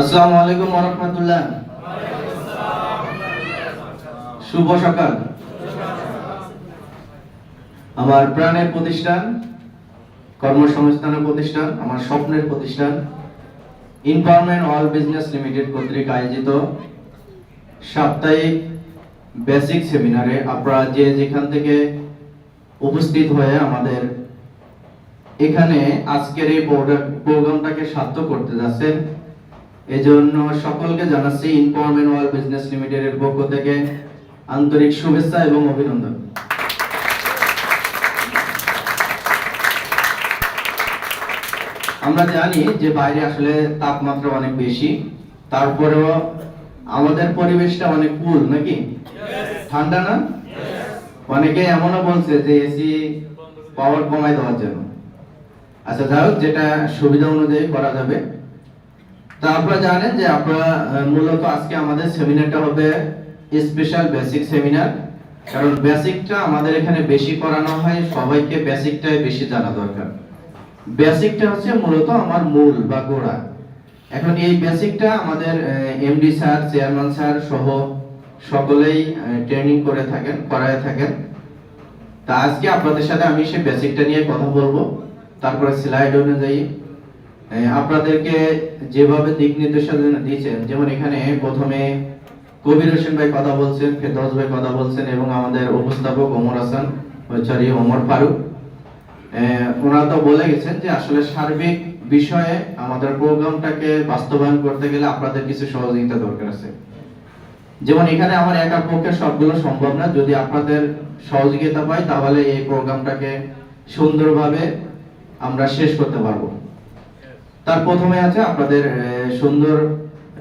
আসসালামু আলাইকুম ওয়া রাহমাতুল্লাহ। শুভ সকাল। আমার প্রাণের প্রতিষ্ঠান, কর্মসংস্থানের প্রতিষ্ঠান, আমার স্বপ্নের প্রতিষ্ঠান ইনফরমেশন অল বিজনেস লিমিটেড কর্তৃক আয়োজিত সাপ্তাহিক বেসিক সেমিনারে আপনারা যে যেখান থেকে উপস্থিত হয়ে আমাদের এখানে আজকের এই প্রোগ্রামটাকে সার্থক করতে যাচ্ছেন, এজন্য সকলকে জানাচ্ছি ইনফরমেশন অল বিজনেস লিমিটেডের পক্ষ থেকে আন্তরিক শুভেচ্ছা এবং অভিনন্দন। আমরা জানি যে বাইরে আসলে তাপমাত্রা অনেক বেশি, তারপরেও আমাদের পরিবেশটা অনেক কুল নাকি? ঠান্ডা না? অনেকে এমনও বলছে যে এসি পাওয়ার কমাই দেওয়ার জন্য। আচ্ছা, যাই হোক, যেটা সুবিধা অনুযায়ী করা যাবে। তা আপনারা জানেন যে আপনারা মূলত আজকে আমাদের সেমিনারটা হবে স্পেশাল বেসিক সেমিনার, কারণ বেসিকটা আমাদের এখানে বেশি করানো হয়, সবাইকে বেসিকটাই বেশি জানা দরকার। বেসিকটা হচ্ছে মূলত আমার মূল বা গোড়া। এখন এই বেসিকটা আমাদের এমডি স্যার, চেয়ারম্যান স্যার সহ সকলেই ট্রেনিং করে থাকেন, করায় থাকেন। তা আজকে আপনাদের সাথে আমি সেই বেসিকটা নিয়ে কথা বলবো, তারপরে স্লাইড অনুযায়ী আপনাদেরকে যেভাবে দিক নির্দেশনা দিয়েছেন, যেমন এখানে প্রথমে কবির হোসেন ভাই কথা বলছেন, ফেরদৌস ভাই কথা বলছেন এবং আমাদের উপস্থাপক ওমর ফারুক, ওনারা তো বলে গেছেন যে আসলে সার্বিক বিষয়ে আমাদের প্রোগ্রামটাকে বাস্তবায়ন করতে গেলে আপনাদের কিছু সহযোগিতা দরকার আছে। যেমন এখানে আমার একার পক্ষে সবগুলো সম্ভব না, যদি আপনাদের সহযোগিতা পাই তাহলে এই প্রোগ্রামটাকে সুন্দরভাবে আমরা শেষ করতে পারবো। তার প্রথমে আছে আপনাদের সুন্দর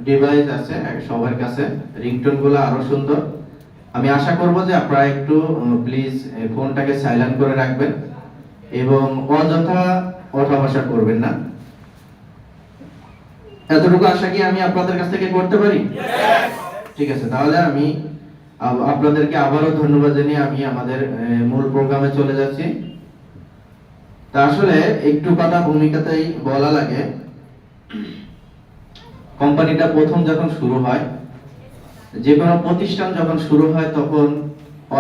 ডিভাইস আছে সবার কাছে, রিংটোন গুলো আরো সুন্দর। আমি আশা করব যে আপনারা একটু প্লিজ ফোনটাকে সাইলেন্ট করে রাখবেন এবং অযথা ওঠা-বসা করবেন না। এতটুকু আশা কি আমি আপনাদের কাছ থেকে করতে পারি? ঠিক আছে, তাহলে আমি আপনাদেরকে আবারও ধন্যবাদ জানিয়ে আমি আমাদের মূল প্রোগ্রামে চলে যাচ্ছি। তা আসলে একটু কথা ভূমিকাতেই বলা লাগে। কোম্পানিটা প্রথম যখন শুরু হয়, যে কোনো প্রতিষ্ঠান যখন শুরু হয় তখন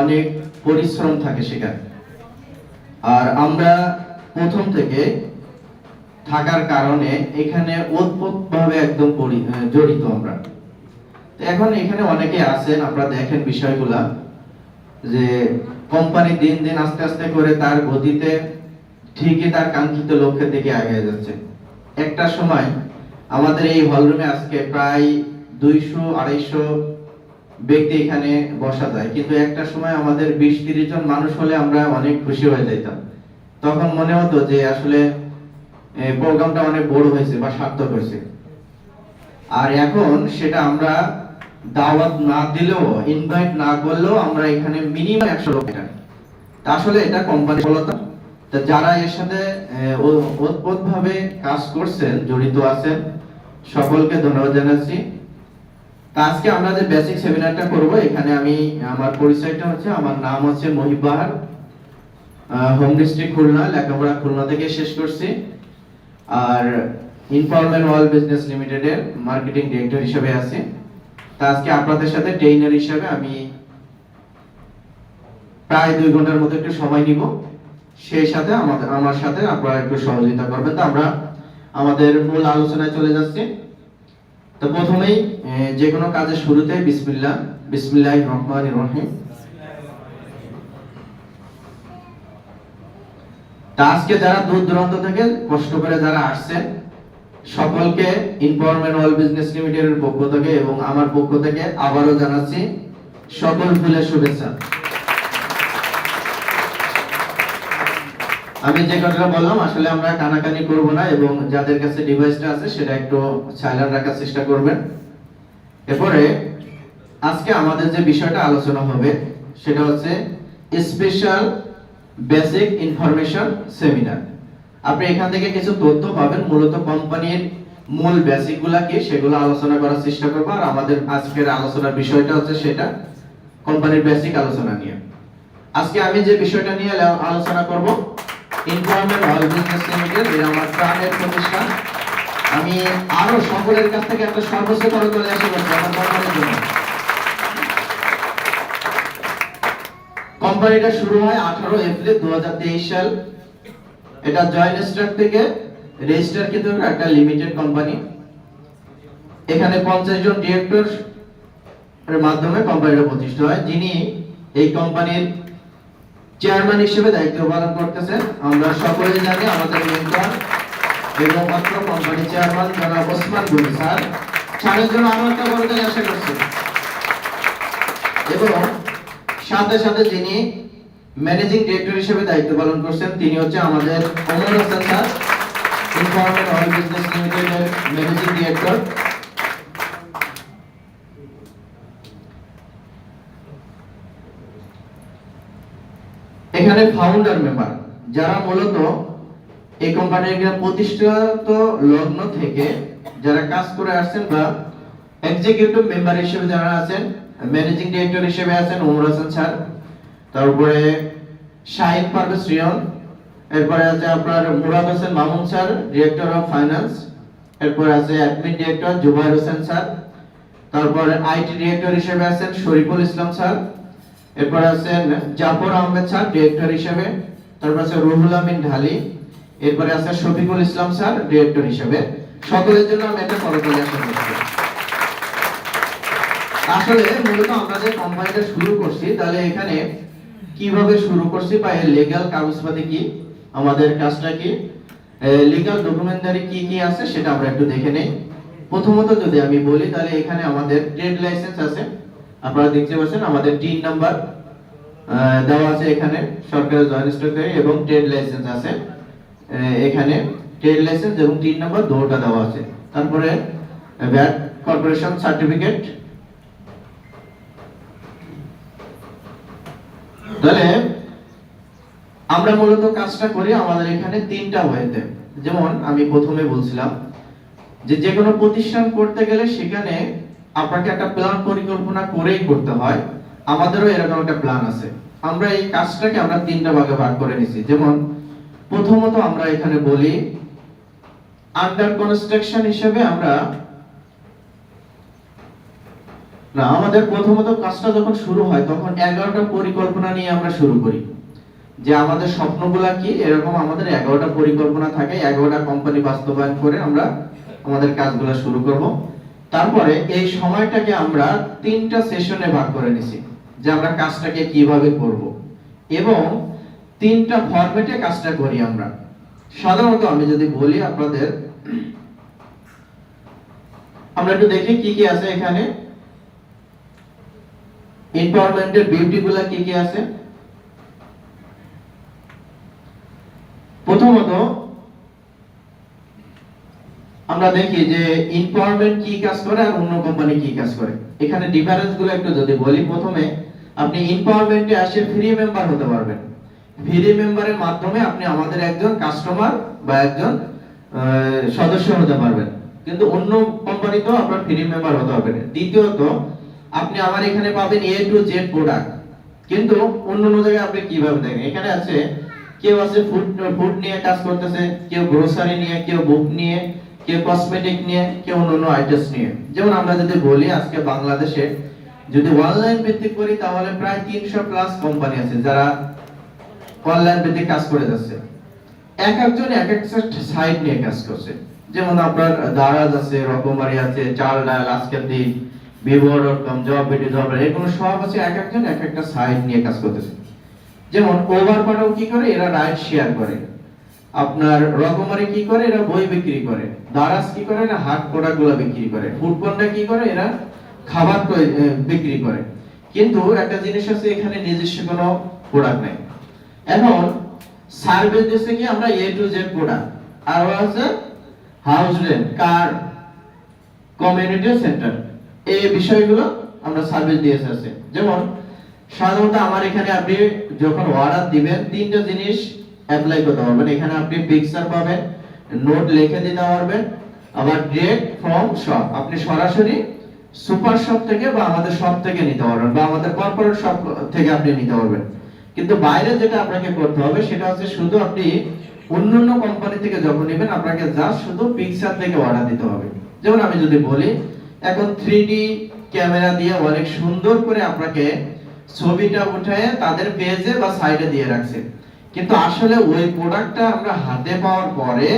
অনেক পরিশ্রম থাকে সেখানে, আর আমরা প্রথম থেকে থাকার কারণে এখানে ওতপ্রোতভাবে একদম জড়িত আমরা। এখন এখানে অনেকে আছেন, আপনারা দেখেন বিষয়গুলা যে কোম্পানি দিন দিন আস্তে আস্তে করে তার গতিতে ঠিকই তার কাঙ্ক্ষিত লক্ষ্যের দিকে এগিয়ে যাচ্ছে। একটা সময় আমাদের এই হলরুমে আজকে প্রায় 200-250 ব্যক্তি এখানে বসা যায়, কিন্তু একটা সময় আমাদের 20-30 জন মানুষ হলে আমরা অনেক খুশি হয়ে যেতাম। তখন মনে হতো যে আসলে প্রোগ্রামটা অনেক বড় হয়েছে বা সার্থক হয়েছে। আর এখন সেটা আমরা দাওয়াত না দিলেও, ইনভাইট না করলেও আমরা এখানে মিনিমাম 100 লোক এখানে। আসলে এটা কোম্পানির সফলতা। তা যারা এর সাথে ওতপ্রোতভাবে কাজ করছেন, জড়িত আছেন, সকলকে ধন্যবাদ জানাচ্ছি। তা আজকে আমরা যে বেসিক সেমিনারটা করব, এখানে আমি আমার পরিচয়টা হচ্ছে, আমার নাম হচ্ছে মহিব বাহার, হোম ডিস্ট্রিক্ট খুলনা, লেখাপড়া খুলনা থেকে শেষ করছি, আর ইনফরমেশন অল বিজনেস লিমিটেডের মার্কেটিং ডিরেক্টর হিসেবে আছি। তা আজকে আপনাদের সাথে ট্রেনার হিসেবে আমি প্রায় 2 ঘন্টার মতো একটু সময় নিব। সেই সাথে আমার সাথে আপনারা একটু সহযোগিতা করবেন। তো আমরা আমাদের মূল আলোচনায় চলে যাচ্ছি। তো প্রথমেই যে কোনো কাজের শুরুতে বিসমিল্লাহির রহমানির রহিম। তা আজকে যারা দূর দূরান্ত থেকে কষ্ট করে যারা আসছেন, সকলকে ইনফরমেশন অল বিজনেস লিমিটেডের পক্ষ থেকে এবং আমার পক্ষ থেকে আবারও জানাচ্ছি সকল ফুলের শুভেচ্ছা। আমি যে কথাটা বললাম, আসলে আমরা কানাকানি করব না এবং যাদের কাছে ডিভাইসটা আছে সেটা একটু সাইলেন্ট রাখার চেষ্টা করবেন। এরপরে আজকে আমাদের যে বিষয়টা আলোচনা হবে সেটা হচ্ছে স্পেশাল বেসিক ইনফরমেশন সেমিনার। আপনি এখান থেকে কিছু তথ্য পাবেন, মূলত কোম্পানির মূল বেসিকগুলো কি সেগুলো আলোচনা করার চেষ্টা করব। আর আমাদের আজকের আলোচনার বিষয়টা হচ্ছে সেটা কোম্পানির বেসিক আলোচনা নিয়ে। আজকে আমি যে বিষয়টা নিয়ে আলোচনা করব, ইনফরমেশন অল বিজনেস লিমিটেড, এটা আমার প্রাণের প্রতিষ্ঠান। আমি আরো সকলের কাছ থেকে একটা সর্বোচ্চ করতলে আশা করছি আমার কোম্পানির জন্য। কোম্পানিটা শুরু হয় 18 এপ্রিল 2023 সাল। এটা জয়েন্ট স্টক থেকে রেজিস্টার কিন্তু একটা লিমিটেড কোম্পানি। এখানে 50 জন ডিরেক্টর এর মাধ্যমে কোম্পানিটা প্রতিষ্ঠা হয়। যিনি এই কোম্পানির চেয়ারম্যান হিসেবে দায়িত্ব পালন করতেছেন আমরা সকলেই জানি, আমাদের মেন্টর এবং অত্র কোম্পানির চেয়ারম্যান জনাব ওসমান গনি স্যার। স্যারের জন্য আমরা একটা করতে আশা করছি। এবং সাথে সাথে যিনি ম্যানেজিং ডিরেক্টর হিসেবে দায়িত্ব পালন করছেন তিনি হচ্ছে আমাদের Omar Hossain sir, information oil business লিমিটেডের ম্যানেজিং ডিরেক্টর। এখানে ফাউন্ডার মেম্বার যারা মূলত এই কোম্পানির প্রতিষ্ঠাত লগ্ন থেকে যারা কাজ করে আসছেন বা এক্সিকিউটিভ মেম্বার হিসেবে যারা আছেন, ম্যানেজিং ডিরেক্টর হিসেবে আছেন ওমর হোসেন স্যার, তারপরে শাহিদ পারভেজ রিয়ন, এরপরে আছে আপনার Murad Hossain Mamun sir, director of finance, এরপরে আছে admin director Zubair Hossain sir, তারপরে আইটি ডিরেক্টর হিসেবে আছেন শরীফুল ইসলাম স্যার, এরপর আছেন জাফর আহমেদ স্যার ডিরেক্টর হিসেবে, তারপর আছে রুহুল আমিন ঢালি, এরপরে আছে শফিকুল ইসলাম স্যার ডিরেক্টর হিসেবে। সকলের জন্য আমি একটা করতলে আশা করছি। আসলে মূলত আমরা যে কোম্পানিটা শুরু করছি তাহলে এখানে কিভাবে শুরু করছি বা এর লিগ্যাল কাগজপাতি কি, আমাদের কাজটা কি, লিগ্যাল ডকুমেন্টারি কি কি আছে সেটা আমরা একটু দেখে নেই। প্রথমত যদি আমি বলি তাহলে এখানে আমাদের ট্রেড লাইসেন্স আছে, আপনারা দেখতে পাচ্ছেন আমাদের 3 নাম্বার দেওয়া আছে এখানে সরকারের জয়েন্ট স্টক থেকে, এবং ট্রেড লাইসেন্স আছে এখানে, ট্রেড লাইসেন্স এবং 3 নাম্বার দুটোটা দেওয়া আছে। তারপরে ভ্যাট কর্পোরেশন সার্টিফিকেট। তাহলে আমরা মূলত কাজটা করি আমাদের এখানে 3টা ওয়েতে। যেমন আমি প্রথমে বলছিলাম যে কোনো প্রতিষ্ঠান করতে গেলে সেখানে আপনাকে একটা প্ল্যান পরিকল্পনা করেই করতে হয়। আমাদেরও এরকম একটা প্ল্যান আছে। আমরা এই কাজটাকে আমরা 3টা ভাগে ভাগ করে নিয়েছি। যেমন প্রথমত আমরা এখানে বলি আন্ডার কনস্ট্রাকশন হিসেবে আমরা আমাদের প্রথমত কাজটা যখন শুরু হয় তখন 11টা পরিকল্পনা নিয়ে আমরা শুরু করি, যে আমাদের স্বপ্নগুলা কি, এরকম আমাদের 11টা পরিকল্পনা থাকে। 11টা কোম্পানি বাস্তবায়ন করে আমরা আমাদের কাজগুলো শুরু করব। তারপরে এই সময়টাকে আমরা 3টা সেশনে ভাগ করে নিছি, যে আমরা কাজটাকে কিভাবে করব, এবং 3টা ফরম্যাটে কাজটা করি আমরা। সাধারণত আমি যদি বলি আপনাদের, আমরা একটু দেখি কি কি আছে এখানে, এনভায়রনমেন্টের বিউটিগুলো কি কি আছে। প্রথমত আমরা দেখি যে এনভায়রনমেন্ট কি কাজ করে আর অন্য কোম্পানি কি কাজ করে। এখানে ডিফারেন্স গুলো একটু যদি বলি, প্রথমে আপনি এনভায়রনমেন্টে আসে ফ্রি মেম্বার হতে পারবেন। ফ্রি মেম্বারের মাধ্যমে আপনি আমাদের একজন কাস্টমার বা একজন সদস্য হতে পারবেন, কিন্তু অন্য কোম্পানিতেও আপনার ফ্রি মেম্বার হতে হবে না। দ্বিতীয়ত আপনি আমার এখানে পাবেন A to Z প্রোডাক্ট, কিন্তু অন্য জায়গায় আপনি কিভাবে দেখেন, এখানে আছে কেউ আছে ফুড নিয়ে কাজ করতেছে, কেউ গ্রোসারি নিয়ে, কেউ বুক নিয়ে, কেউ কসমেটিক নিয়ে, কেউ অন্য আইটেমস নিয়ে। যেমন আমরা যদি বলি আজকে বাংলাদেশে যদি অনলাইন ভিত্তিক করি তাহলে প্রায় 300 প্লাস কোম্পানি আছে যারা অনলাইন ভিত্তিক কাজ করে যাচ্ছে। এক একজন এক একটা সাইট নিয়ে কাজ করছে। যেমন আপনার দারাজ আছে, রকমারি আছে, চাল ডাল, আজকের দিন, vivo.com, job, এগুলো সব আছে, এক একজন এক একটা সাইট নিয়ে কাজ করতেছে। যেমন ওভারপাটাও কি করে, এরা রাইড শেয়ার করে। আপনার রকমারি কি করে, এরা বই বিক্রি করে। দারাজ কি করে, এরা হাট প্রোডাক্টগুলো বিক্রি করে। ফুডপন্ডা কি করে, এরা খাবার বিক্রি করে। কিন্তু একটা জিনিস আছে, এখানে নিজস্ব কোনো প্রোডাক্ট নাই। এখন সার্ভিস দিচ্ছে কি আমরা A to Z প্রোডাক্ট, আর আছে হাউস রেন্ট, কার, কমিউনিটি সেন্টার, এই বিষয়গুলো আমরা সার্ভিস দিয়ে আসছে। যেমন সাধারণত আমার এখানে আপনি যখন অর্ডার দিবেন 3টা জিনিস অ্যাপ্লাই করতে পারবেন। এখানে আপনি পিকচার পাবেন, নোট লিখে দিতে পারবেন, আবার ডিরেক্ট ফ্রম শপ, আপনি সরাসরি সুপার শপ থেকে বা আমাদের শপ থেকে নিতে পারবেন, বা আমাদের কর্পোরেট শপ থেকে আপনি নিতে পারবেন। কিন্তু বাইরে যেটা আপনাকে করতে হবে সেটা হচ্ছে শুধু আপনি অন্যান্য কোম্পানি থেকে যখন নেবেন আপনাকে জাস্ট শুধু পিকচার থেকে অর্ডার দিতে হবে। যেমন আমি যদি বলি এখন 3D ক্যামেরা দিয়ে অনেক সুন্দর করে আপনাকে ছবিটা উঠায় তাদের পেজে বা সাইডে দিয়ে রাখছে, কিন্তু আসলে ওই প্রোডাক্টটা আমরা হাতে পাওয়ার পরে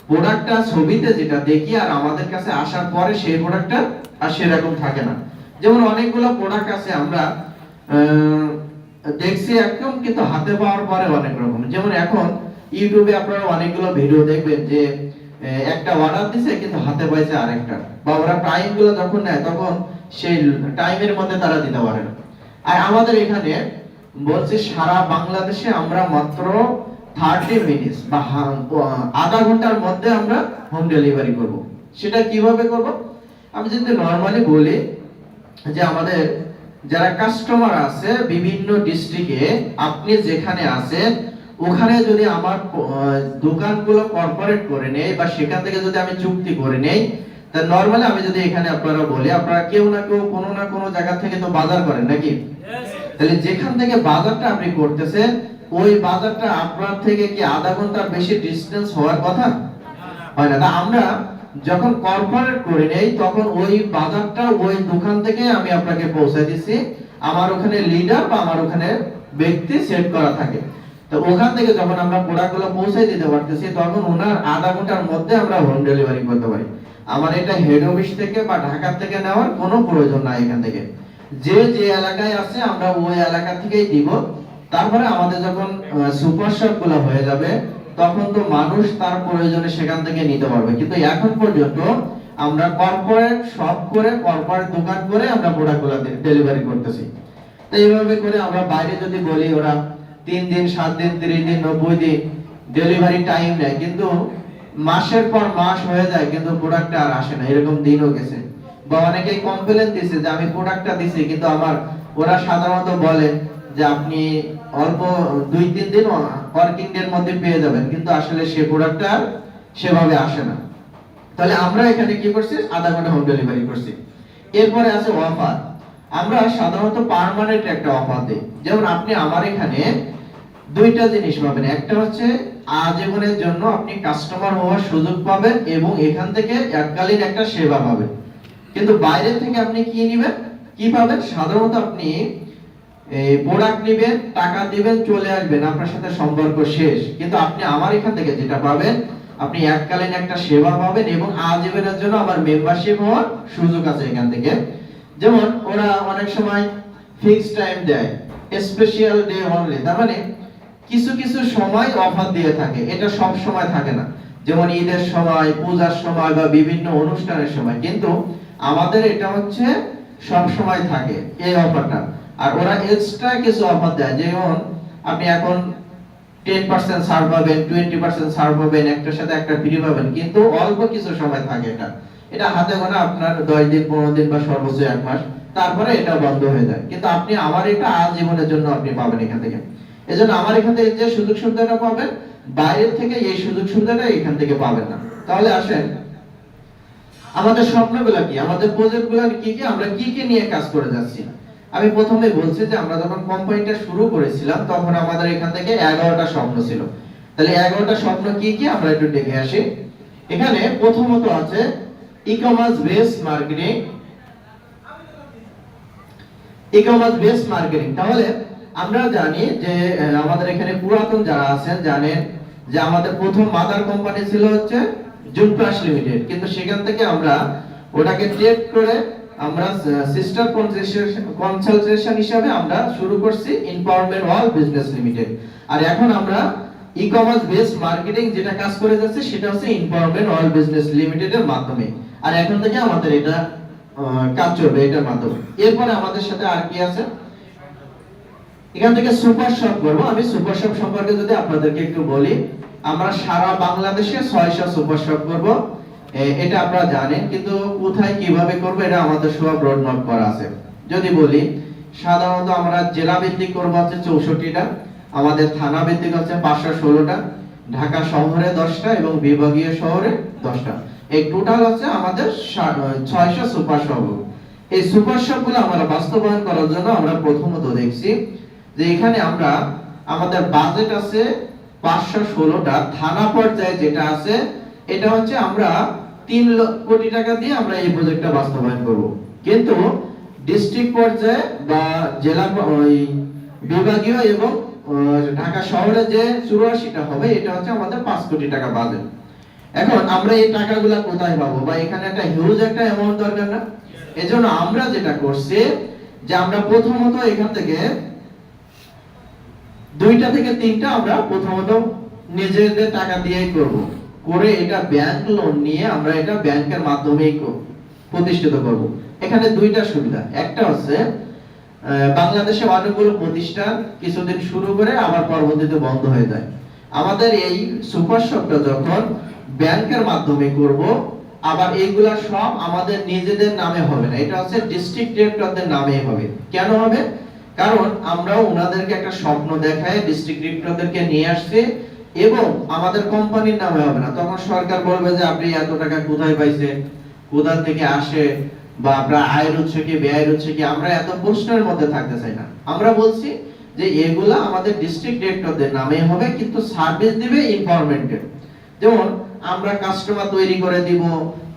প্রোডাক্টটা ছবিতে যেটা দেখি আর আমাদের কাছে আসার পরে সেই প্রোডাক্টটা আর সেরকম থাকে না। যেমন অনেকগুলো প্রোডাক্ট আছে আমরা দেখছি একদম, কিন্তু হাতে পাওয়ার পরে অনেক রকম। যেমন এখন ইউটিউবে আপনারা অনেকগুলো ভিডিও দেখবেন যে একটা অর্ডার দিছে কিন্তু হাতে পাইছে আরেকটা, বা ওরা টাইম গুলো যখন নেয় তখন সেই টাইমের মধ্যে তারা দিতে পারে না। আর আমাদের এখানে বলছে সারা বাংলাদেশে আমরা মাত্র 30 মিনিট বা আধা ঘন্টার মধ্যে আমরা হোম ডেলিভারি করব। সেটা কিভাবে করব? আমি যদি নরমালি বলি যে আমাদের যারা কাস্টমার আছে বিভিন্ন ডিস্ট্রিক্টে, আপনি যেখানে আছেন ওখানে যদি আমার দোকানগুলো কর্পোরেট করে নেই বা সেখান থেকে যদি আমি চুক্তি করে নেই, তা নরমালি আমি যদি এখানে আপনারা বলি, আপনারা কেউ না কেউ কোনো না কোনো জায়গা থেকে তো বাজার করেন নাকি? তাহলে যেখান থেকে বাজারটা আপনি করতেছেন ওই বাজারটা আপনার থেকে কি আধা ঘন্টার বেশি ডিসটেন্স হওয়ার কথা? হয় না। তা আমরা যখন কর্পোরেট করে নেই তখন ওই বাজারটা ওই দোকান থেকে আমি আপনাকে পৌঁছে দিচ্ছি, আমার ওখানে লিডার বা আমার ওখানে ব্যক্তি সেট করা থাকে। তো ওখান থেকে যখন আমরা প্রোডাক্টগুলো পৌঁছে দিতে পারতেছি তখন ওনার আধা ঘন্টার মধ্যে আমরা হোম ডেলিভারি করতে পারি। আমার এটা হেড অফিস থেকে বা ঢাকা থেকে নেওয়ার কোনো প্রয়োজন নাই। এখান থেকে যে যে এলাকায় আছে আমরা ওই এলাকা থেকেই দিব। তারপরে আমাদের যখন সুপার শপ গুলো হয়ে যাবে তখন তো মানুষ তার প্রয়োজনে সেখান থেকে নিতে পারবে, কিন্তু এখন পর্যন্ত আমরা কর্পোরেট শপ করে কর্পোরেট দোকান করে আমরা প্রোডাক্টগুলো ডেলিভারি করতেছি। তো এইভাবে করে আমরা বাইরে যদি বলি ওরা 3 দিন 7 দিন 30 দিন 90 দিন ডেলিভারি টাইম নেয়, কিন্তু মাসের পর মাস হয়ে যায় কিন্তু প্রোডাক্টটা আর আসে না, এরকম দিনও গেছে। বা অনেকেই কমপ্লেইন দিছে যে আমি প্রোডাক্টটা দিছি কিন্তু আমার, ওরা সাধারণত বলে যে আপনি অল্প 2-3 দিন ওয়ার্কিং ডে এর মধ্যে পেয়ে যাবেন, কিন্তু আসলে সেই প্রোডাক্টটা সেভাবে আসে না। তাহলে আমরা এখানে কি করছি? আধা ঘন্টা হোম ডেলিভারি করছি। এরপরে আছে অফার। আমরা সাধারণত পার্মানেন্ট একটা অফার দেই। যেমন আপনি আমার এখানে দুইটা জিনিস পাবেন, একটা হচ্ছে আজীবনের জন্য আপনি কাস্টমার হওয়ার সুযোগ পাবেন এবং এখান থেকে এককালীন একটা সেবা পাবেন। কিন্তু বাইরে থেকে আপনি কি নেবেন, কি পাবেন? সাধারণত আপনি এই প্রোডাক্ট নেবেন, টাকা দিবেন, চলে আসবেন, আপনার সাথে সম্পর্ক শেষ। কিন্তু আপনি আমার এখান থেকে যেটা পাবেন, আপনি এককালীন একটা সেবা পাবেন এবং আজীবনের জন্য আমার মেম্বারশিপ হওয়ার সুযোগ আছে এখান থেকে। যেমন ওরা অনেক সময় ফিক্সড টাইম দেয়, স্পেশাল ডে অনলি, তার মানে কিছু কিছু সময় অফার দিয়ে থাকে, এটা সব সময় থাকে না। যেমন ঈদের সময়, পূজার সময় বা বিভিন্ন অনুষ্ঠানের সময়, কিন্তু আমাদের এটা হচ্ছে সব সময় থাকে এই অফারটা। আর ওরা এক্সট্রা কিছু অফার দেয়, যেমন আপনি এখন 10% ছাড় পাবেন, 20% ছাড় পাবেন, একটার সাথে একটা ফ্রি পাবেন, কিন্তু অল্প কিছু সময় থাকে। এটা হাতে গোনা আপনার 10 দিন 15 দিন বা সর্বোচ্চ 1 মাস, তারপরে এটা বন্ধ হয়ে যায়। কিন্তু আপনি আমার এটা আজীবনের জন্য আপনি পাবেন এখান থেকে। এজন্য আমার এখান থেকে যে সুযোগ সুবিধাটা পাবেন, বাইরের থেকে এই সুযোগ সুবিধাটা এখান থেকে পাবেন না। তাহলে আসেন আমাদের স্বপ্নগুলো কি, আমাদের প্রজেক্টগুলো কি কি, আমরা কি কি নিয়ে কাজ করে যাচ্ছি। আমি প্রথমে বলছি যে আমরা যখন কোম্পানিটা শুরু করেছিলাম তখন আমাদের এখান থেকে 11টা স্বপ্ন ছিল। তাহলে 11টা স্বপ্ন কি কি আমরা একটু দেখে আসি। এখানে প্রথমত আছে e-commerce base marketing. E-commerce base marketing, তাহলে আমরা জানি যে আমাদের এখানে পুরাতন যারা আছেন জানেন যে আমাদের প্রথম মাদার কোম্পানি ছিল হচ্ছে জুনপ্লাস লিমিটেড, কিন্তু সেখান থেকে আমরা ওটাকে ট্রেড করে আমরা সিস্টার কনসালটেশন হিসেবে আমরা শুরু করছি এম্পাওয়ারমেন্ট অল বিজনেস লিমিটেড। আর এখন আমরা ই-কমার্স বেস মার্কেটিং যেটা কাজ করে যাচ্ছে সেটা হচ্ছে এম্পাওয়ারমেন্ট অল বিজনেস লিমিটেডের মাধ্যমে। আর এখন থেকে আমাদের এটা কাজ চলবে এটার মাধ্যমে। এরপরে আমাদের সাথে আর কি আছে, এখান থেকে সুপার শপ করবো। আমি সুপার শপ সম্পর্কে যদি আপনাদেরকে একটু বলি, আমরা সারা বাংলাদেশে 600 সুপার শপ করব, এটা আপনারা জানেন, কিন্তু কোথায় কিভাবে করব এটা আমাদের সব রোডম্যাপ করা আছে। যদি বলি সাধারণত আমরা জেলা ভিত্তিক করব হচ্ছে 64টা, আমাদের থানা ভিত্তিক হচ্ছে 516টা, ঢাকা শহরে 10টা এবং বিভাগীয় শহরে 10টা। এই টোটাল হচ্ছে আমাদের 600 সুপার শপ। এই সুপার শপগুলো আমরা বাস্তবায়ন করার জন্য আমরা প্রথমত দেখছি যে এখানে আমরা আমাদের বাজেট আছে 516টা, থানা পর্যায়ে যেটা আছে এটা হচ্ছে আমরা 3 কোটি টাকা দিয়ে আমরা এই প্রজেক্টটা বাস্তবায়ন করব। কিন্তু ডিস্ট্রিক্ট পর্যায়ে বা জেলা ওই বিভাগীয় এবং ঢাকা শহরে যে 84টা হবে এটা হচ্ছে আমাদের 5 কোটি টাকা বাজেট। এখন আমরা এই টাকাগুলো কোথায় পাবো, বা এখানে একটা হিউজ একটা অ্যামাউন্ট দরকার না? এজন্য আমরা যেটা করছি যে আমরা প্রথমত এখান থেকে 2টা থেকে 3টা আমরা প্রথমত নিজেদের টাকা দিয়েই করব, করে এটা ব্যাংক লোন নিয়ে আমরা এটা ব্যাংকের মাধ্যমেই প্রতিষ্ঠিত করব। এখানে 2টা সুবিধা, একটা হচ্ছে বাংলাদেশে অনেকগুলো প্রতিষ্ঠান কিছুদিন শুরু করে আবার পরবর্তীতে বন্ধ হয়ে যায়। আমাদের এই সুপার শপটা যখন ব্যাংকের মাধ্যমে করব, আবার এইগুলা সব আমাদের নিজেদের নামে হবে না, এটা হচ্ছে ডিস্ট্রিক্ট ডিরেক্টরদের নামে হবে। কেন হবে? কারণ আমরা ওনাদেরকে একটা স্বপ্ন দেখায় ডিস্ট্রিক্ট ডিরেক্টরদেরকে নিয়ে আসছে এবং আমাদের কোম্পানির নামে হবে না। তখন সরকার বলবে যে আপনি এত টাকা কোথায় পাইছেন, কোথা থেকে আসে, বা আপনার আয়ের উৎস কি ব্যয়ের উৎস কি, আমরা এত প্রশ্নের মধ্যে থাকতে চাই না। আমরা বলছি যে এগুলা আমাদের ডিস্ট্রিক্ট ডিরেক্টরদের নামে হবে, কিন্তু সার্ভিস দিবে ইনফরমেন্টের। যেমন আমরা কাস্টমার তৈরি করে দিব,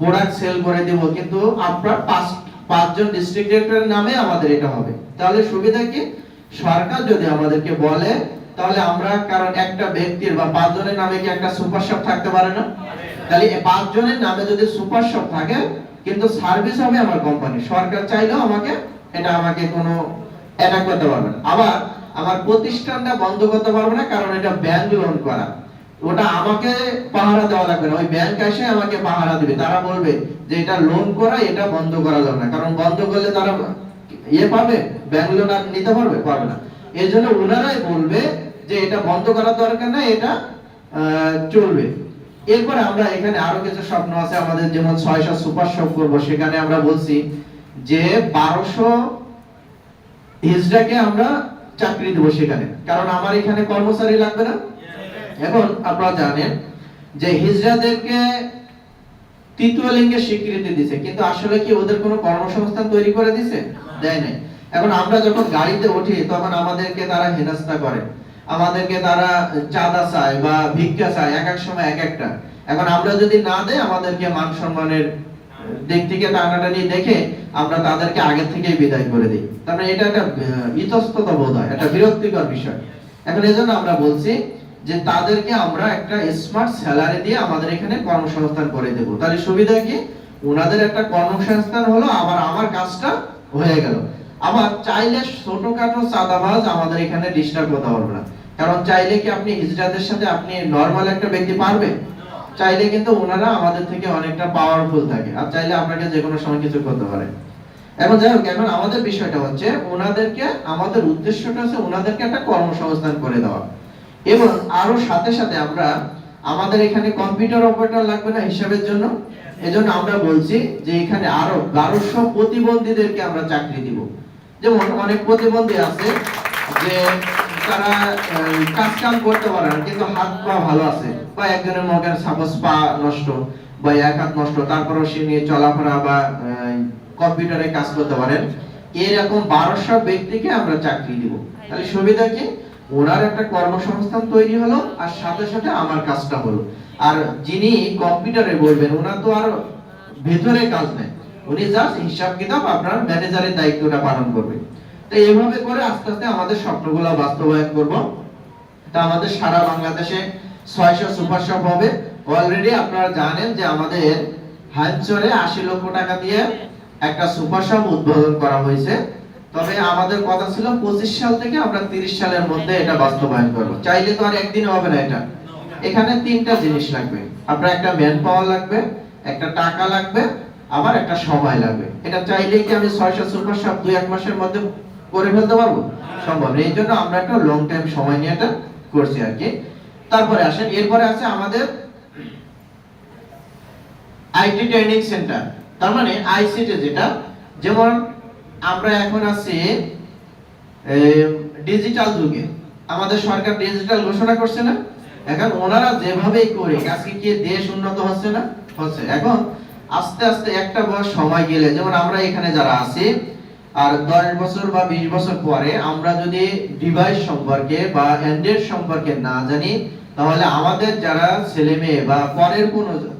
প্রোডাক্ট সেল করে দিব, কিন্তু আপনার 5জন ডিস্ট্রিক্ট ডিরেক্টরের নামে আমাদের এটা হবে। তাহলে সুবিধা কি? সরকার যদি আমাদেরকে বলে তাহলে আমরা, কারণ একটা ব্যক্তির বা 5 জনের নামে কি একটা সুপার শপ থাকতে পারে না? তাহলে এই 5 জনের নামে যদি সুপার শপ থাকে কিন্তু সার্ভিস হবে আমার কোম্পানি, সরকার চাইলেও আমাকে কোনো অ্যাটাক করতে পারবে না। আবার আমার প্রতিষ্ঠানটা বন্ধ করতে পারবে না, কারণ এটা ব্যাংক লোন করা, ওটা আমাকে পাহারা দেওয়া লাগবে না, ওই ব্যাংক এসে আমাকে পাহারা দিবে। তারা বলবে যে এটা লোন করা, এটা বন্ধ করা যাবে না, কারণ বন্ধ করলে তারা পাবে, ব্যাংক লোন আর নিতে পারবে না। এই জন্য ওনারাই বলবে যে এটা বন্ধ করা দরকার না, এটা চলবে। এরপর আমরা এখানে আরো কিছু স্বপ্ন আছে আমাদের, যেমন 600 সুপার শপ করবো। সেখানে আমরা বলছি যে 1200 হিজড়াকে আমরা চাকরি দেবো সেখানে, কারণ আমার এখানে কর্মচারী লাগবে না। এখন আপনারা জানেন যে হিজড়াদেরকে তৃতীয় লিঙ্গের স্বীকৃতি দিয়েছে, কিন্তু আসলে কি ওদের কোনো কর্মসংস্থান তৈরি করে দিয়েছে? দেয় নাই। এখন আমরা যখন গাড়িতে উঠি তখন আমাদেরকে তারা হেনস্থা করে, আমাদেরকে তারা চাঁদা চায় বা ভিক্ষা চায়, এক এক সময় এক একটা। এখন আমরা যদি না দেই, আমাদেরকে মান সম্মানের দিক থেকে টানাটানি দেখে আমরা তাদেরকে আগে থেকেই বিদায় করে দিই। তারপরে এটা একটা ইতস্ততা বোধ হয়, একটা বিরক্তিকর বিষয়। এখন এজন্য আমরা বলছি যে তাদেরকে আমরা একটা স্মার্ট স্যালারি দিয়ে আমাদের এখানে কর্মসংস্থান করে দেব। তাহলে সুবিধা কি? ওনাদের একটা কর্মসংস্থান হলো, আবার আমার কাজটা হয়ে গেল। আবার চাইলে ছোটখাটো চাঁদাবাজ আমাদের এখানে ডিস্টার্ব করতে পারবে না, কারণ চাইলে কি আপনি হিজড়াদের সাথে আপনি নরমাল একটা ব্যক্তি পারবে? চাইলে কিন্তু ওনারা আমাদের থেকে অনেকটা পাওয়ারফুল থাকে, আর চাইলে আপনাকে যে কোনো সময় কিছু করতে পারে। এখন যাই হোক, এখন আমাদের বিষয়টা হচ্ছে ওনাদেরকে, আমাদের উদ্দেশ্যটা হচ্ছে ওনাদেরকে একটা কর্মসংস্থান করে দেওয়া। এবং আরো সাথে সাথে আমরা, আমাদের এখানে কম্পিউটার অপারেটর লাগবে না হিসাবের জন্য, এজন্য আমরা বলছি যে এখানে আরো 1200 প্রতিবন্ধীদেরকে আমরা চাকরি দিব। যেমন অনেক প্রতিবন্ধী আছে যে তারা কাজ কাম করতে পারে না, কিন্তু হাত পা ভালো আছে, বা একজনের মনে সাপোজ পা নষ্ট বা এক হাত নষ্ট, তারপরেও সে নিয়ে চলাফেরা বা কম্পিউটারে কাজ করতে পারেন, এরকম 1200 ব্যক্তিকে আমরা চাকরি দিব। তাহলে সুবিধা কি? ওনার একটা কর্মসংস্থান তৈরি হলো, আর সাথে সাথে আমার কাজটা হলো। আর যিনি কম্পিউটারে বলবেন, ওনার তো আর ভেতরে কাজ নেই, উনি জাস্ট হিসাব কিতাব আপনার ম্যানেজারের দায়িত্বটা পালন করবে। তো এইভাবে করে আস্তে আস্তে আমাদের স্বপ্নগুলো বাস্তবায়ন করব। তা আমাদের সারা বাংলাদেশে 600 সুপার শপ হবে। অলরেডি আপনারা জানেন যে আমাদের হাইচরে 80 লক্ষ টাকা দিয়ে একটা সুপার শপ উদ্বোধন করা হয়েছে। তবে আমাদের কথা ছিল 25 সাল থেকে আমরা 30 সালের মধ্যে এটা বাস্তবায়ন করব। চাইলে তো আর একদিন হবে না এটা। এখানে 3টা জিনিস লাগবে, আপনার একটা ম্যান পাওয়ার লাগবে, একটা টাকা লাগবে, আবার একটা সময় লাগবে। এটা চাইলেই কি আমি 600 সুপার শপ 2-1 মাসের মধ্যে করে ফেলতে পারবো? সম্ভব না। এই জন্য আমরা একটা লং টাইম সময় নিয়ে এটা করছি আর কি। তারপরে আসেন, এরপরে আছে আমাদের আইটি ট্রেনিং সেন্টার, তার মানে আইসিটি, যেটা যেমন আমরা এখন আছি ডিজিটাল যুগে, আমাদের সরকার ডিজিটাল ঘোষণা করছে না? এখন ওনারা যেভাবেই করে আজকে কি দেশ উন্নত হচ্ছে না? হচ্ছে। এখন আস্তে আস্তে একটা বয়স সময় গেলে, যেমন আমরা এখানে যারা আছি, আর 10 বছর বা 20 বছর পরে আমরা যদি ডিভাইস সম্পর্কে বা অ্যান্ড্রয়েড সম্পর্কে না জানি, তাহলে আমাদের যারা ছেলে মেয়ে বা পরের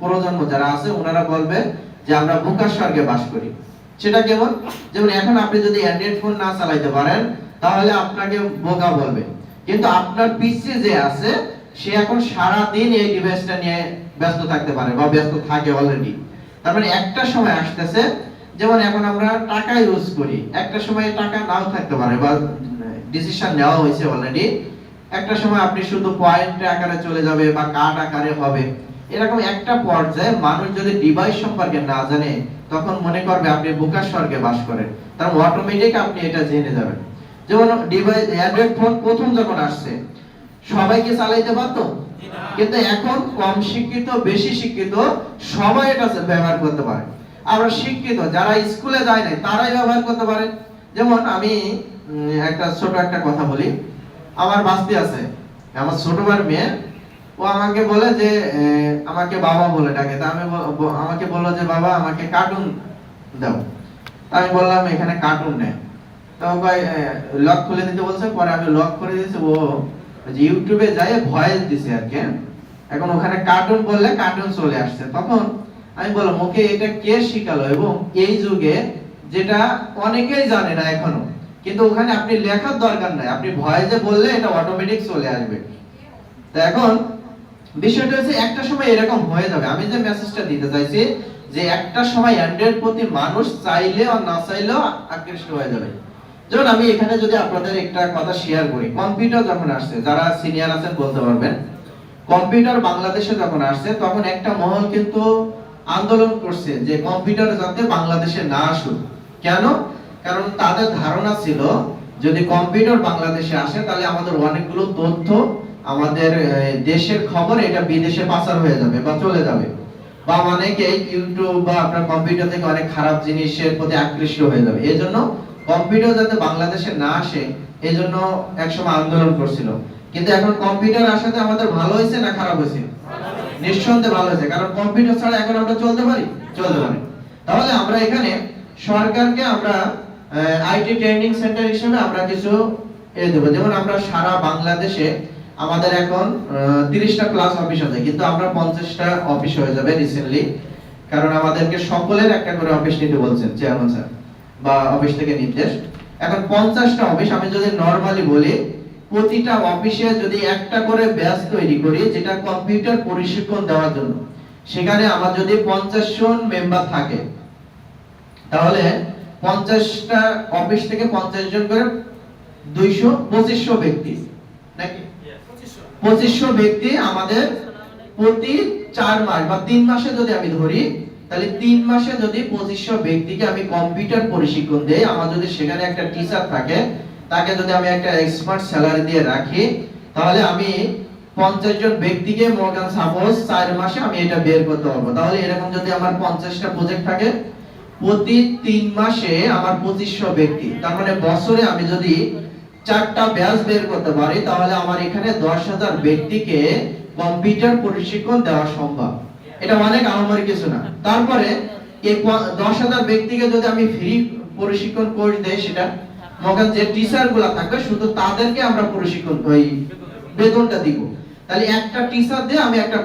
প্রজন্ম যারা আছে ওনারা বলবে যে আমরা বোকার স্বর্গে বাস করি। সেটা কেমন? যেমন এখন আপনি যদি অ্যান্ড্রয়েড ফোন না চালাইতে পারেন তাহলে আপনাকে বোকা বলবে, কিন্তু আপনার পিছিয়ে যে আছে সে এখন সারা দিন এই ডিভাইসটা নিয়ে ব্যস্ত থাকতে পারে বা ব্যস্ত থাকে অলরেডি। তার মানে একটা সময় আসতেছে, যেমন এখন আমরা টাকা ইউজ করি, একটা সময় টাকা নাও থাকতে পারে বা ডিসিশন নেওয়া হয়েছে অলরেডি, একটা সময় আপনি শুধু পয়েন্ট আকারে চলে যাবে বা কার্ড আকারে হবে। এরকম একটা পর্যায়ে মানুষ যদি ডিভাইস সম্পর্কে না জানে তখন মনে করবে আপনি বোকার স্বর্গে বাস করেন, তার অটোমেটিক আপনি এটা জেনে যাবেন। যেমন ডিভাইস অ্যান্ড্রয়েড ফোন প্রথম যখন আসছে সবাইকে চালাইতে পারতো, কিন্তু এখন কম শিক্ষিত বেশি শিক্ষিত সবাই এটা ব্যবহার করতে পারে। আবার শিক্ষিত যারা স্কুলে যায় না তারাই ব্যবহার করতে পারে। যেমন আমি একটা ছোট একটা কথা বলি, আমার বাস্তি আছে, আমার ছোট ভাইয়ের মেয়ে, ও আমাকে বলে যে আমাকে বাবা বলে ডাকে, তা আমি আমাকে বললো যে বাবা আমাকে কার্টুন দাও। আমি বললাম এখানে কার্টুন নেই, তো ভাই লক খুলে দিতে বলছে, পরে আমি লক করে দিয়েছি, ও ইউটিউবে যায় ভয়েস দিছে আর কি। এখন ওখানে কার্টুন বললে কার্টুন চলে আসছে। তখন আমি বললাম ওকে এটা কে শিখালো, এবং এই যুগে যেটা অনেকেই জানে না এখনো, কিন্তু ওখানে আপনি লেখার দরকার নাই, আপনি ভয়েসে বললে এটা অটোমেটিক চলে আসবে। তো এখন বিষয়টা হচ্ছে একটা সময় এরকম হয়ে যাবে। আমি যে মেসেজটা দিতে চাইছি যে একটা সময় অ্যান্ড্রয়েড প্রতি মানুষ চাইলে আর না চাইলেও আকৃষ্ট হয়ে যাবে। যেমন আমি এখানে যদি আপনাদের একটা কথা শেয়ার করি, কম্পিউটার যখন আসছে, যারা সিনিয়র আছেন বলতে পারবেন, কম্পিউটার বাংলাদেশে যখন আসছে তখন একটা মহল কিন্তু আন্দোলন করছে যে কম্পিউটার যাতে বাংলাদেশে না আসুক। কেন? কারণ তাদের ধারণা ছিল যদি কম্পিউটার বাংলাদেশে আসে তাহলে আমাদের অনেকগুলো তথ্য, আমাদের দেশের খবর এটা বিদেশে পাচার হয়ে যাবে বা চলে যাবে, বা অনেকে ইউটিউব বা আপনার কম্পিউটার থেকে অনেক খারাপ জিনিসের প্রতি আকৃষ্ট হয়ে যাবে। এজন্য কম্পিউটার যাতে বাংলাদেশে না আসে এজন্য একসময় আন্দোলন করছিল। কিন্তু এখন কম্পিউটার আসাতে আমাদের ভালো হয়েছে না খারাপ হয়েছে? নিঃসন্দেহে ভালো হয়েছে, কারণ কম্পিউটার ছাড়া এখন আমরা চলতে পারি। তাহলে আমরা এখানে সরকারকে আমরা আইটি ট্রেনিং সেন্টার হিসেবে আমরা কিছু দেব। যেমন আমরা সারা বাংলাদেশে আমাদের এখন 30টা ক্লাস অফিস আছে, কিন্তু আমরা 50টা অফিস হয়ে যাবে রিসেন্টলি, কারণ আমাদেরকে সকলের একটা করে অফিস নিতে বলছেন চেয়ারম্যান স্যার বা অফিস থেকে নির্দেশ। এখন 50টা অফিস, আমি যদি নরমালি বলি প্রতিটা অফিসে যদি একটা করে ব্যাচ তৈরি করি যেটা কম্পিউটার প্রশিক্ষণ দেওয়ার জন্য, সেখানে আমার যদি 50 জন মেম্বার থাকে তাহলে 50টা অফিস থেকে 50 জন করে 2500 ব্যক্তি, নাকি 2500 ব্যক্তি আমাদের প্রতি 4 মাস বা 3 মাসে যদি আমি ধরি, তাহলে 3 মাসে যদি 2500 ব্যক্তিকে আমি কম্পিউটার প্রশিক্ষণ দেই, আমার যদি সেখানে একটা টিচার থাকে, তাকে যদি আমি একটা এক্সপার্ট স্যালারি দিয়ে রাখি, তাহলে আমি 50 জন ব্যক্তিকে মর্গান সাপোজ 4 মাসে আমি এটা বের করতে পারবো। তাহলে এরকম যদি আমার 50টা প্রজেক্ট থাকে, প্রতি 3 মাসে আমার 2500 ব্যক্তি, তার মানে বছরে আমি যদি 4টা ব্যাচ বের করতে পারি তাহলে আমার এখানে 10,000 ব্যক্তিকে কম্পিউটার প্রশিক্ষণ দেওয়া সম্ভব। এটা অনেক আহামরি কিছু না। তারপরে এই 10,000 ব্যক্তিকে যদি আমি ফ্রি প্রশিক্ষণ কোর্স দেই, সেটা মগান যে টিচার গুলা থাকবে শুধু তাদেরকে আমরা প্রশিক্ষণ বেতনটা দিব, তাহলে একটা টিচার দিয়ে আমি একটা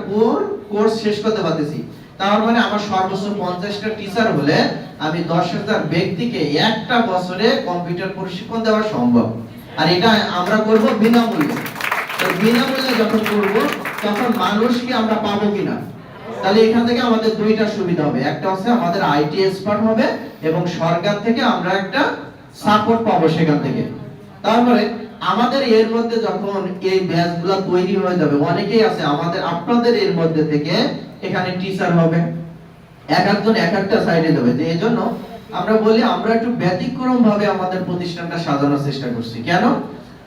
কোর্স শেষ করতে পারতেছি। তার মানে আমার সর্বোচ্চ 50টা টিচার হলে আমি 10,000 ব্যক্তিকে একটা বছরে কম্পিউটার প্রশিক্ষণ দেওয়া সম্ভব। আর এটা আমরা করব বিনামূল্যে। তো বিনামূল্যে যখন করব তখন মানুষকে আমরা পাবো কিনা, তাহলে এখান থেকে আমাদের দুইটা সুবিধা হবে, একটা হচ্ছে আমাদের আইটি এক্সপার্ট হবে এবং সরকার থেকে আমরা একটা সাপোর্ট পাবো সেখান থেকে। তারপরে আমাদের এর মধ্যে যখন এই ব্যাচগুলো তৈরি হয়ে যাবে, অনেকেই আছে আমাদের আপনাদের এর মধ্যে থেকে এখানে টিচার হবে, এক একজন এক একটা সাইডে দেবে। যে এজন্য আমরা বলি আমরা একটু ব্যতিক্রম ভাবে আমাদের প্রতিষ্ঠানটা সাজানোর চেষ্টা করছি। কেন?